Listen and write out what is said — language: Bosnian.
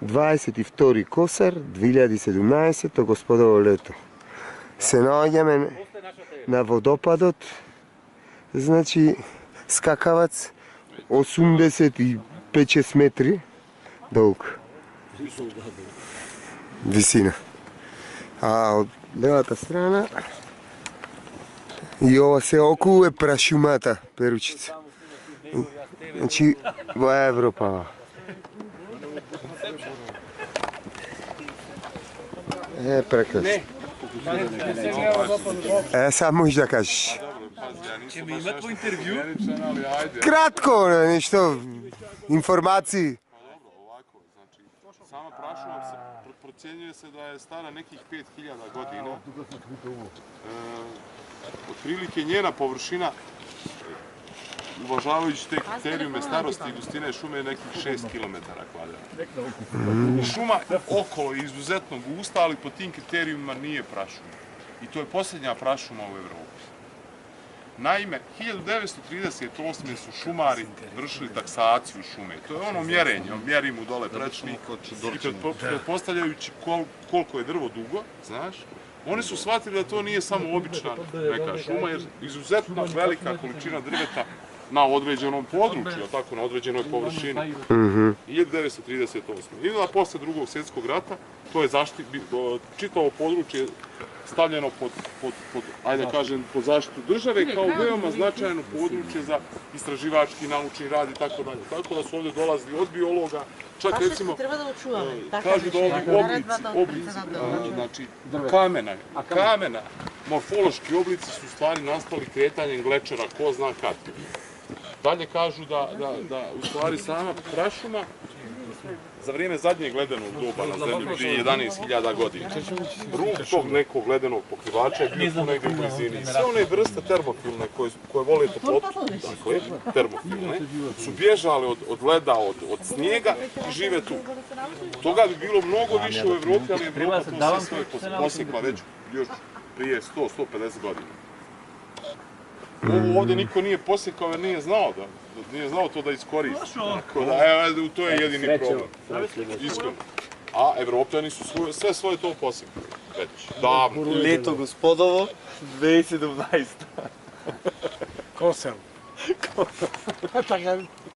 22. kosar 2017. Gospodovo leto. Se nađeme na vodopadot, znači skakavac 85 metri dolg. Visina. A od levata strana i ova se okuje prašumata peručica. Znači, ova je Evropa. Prekrasno. Sad možeš da kažeš. Će mi imat po intervju? Kratko, nešto, informaciji. Ovako, znači, sama prašuma se procjenjuje se da je stara nekih 5000 godina. Otprilike njena površina, uvažavajući te kriterijume starosti i gustine šume, je nekih 6 km². Šuma okolo je izuzetno gusta, ali po tim kriterijumima nije prašuma. I to je posljednja prašuma u Evropi. Naime, 1938. su šumari vršili taksaciju šume. To je ono mjerenje, mjerimo dole prečnik i pretpostavljajući koliko je drvo dugo, znaš, oni su shvatili da to nije samo obična neka šuma, jer izuzetno velika količina drveta na određenom području, tako, na određenoj površini. 1938. I da posle Drugog svjetskog rata, to je čitavo područje stavljeno ajde da kažem, pod zaštitu države kao veoma značajno područje za istraživački, naučni rad i tako dalje. Tako da su ovdje dolazili od biologa, čak recimo, kažu da ovi oblici, znači kamena, morfološki oblici su u stvari nastali kretanjem glečera, ko zna kad. Dalje kažu da u stvari sama prašuma za vrijeme zadnjeg ledenog doba na zemlji prije 11.000 godina. Rub tog nekog ledenog pokrivača je bio tu negdje u blizini. Sve one vrste termofilne koje vole toplotu, termofilne, su bježale od leda, od snijega i žive tu. Toga bi bilo mnogo više u Evropi, ali Evropa tu sve svoje posjekla već još prije 100-150 godina. Ovo ovdje niko nije posjekao jer nije znao to da iskoristi. To je jedini problem. Iskreno. A Evropljani su sve svoje to posjekali. Već, davno. Leto gospodovo, 2017. Kosel.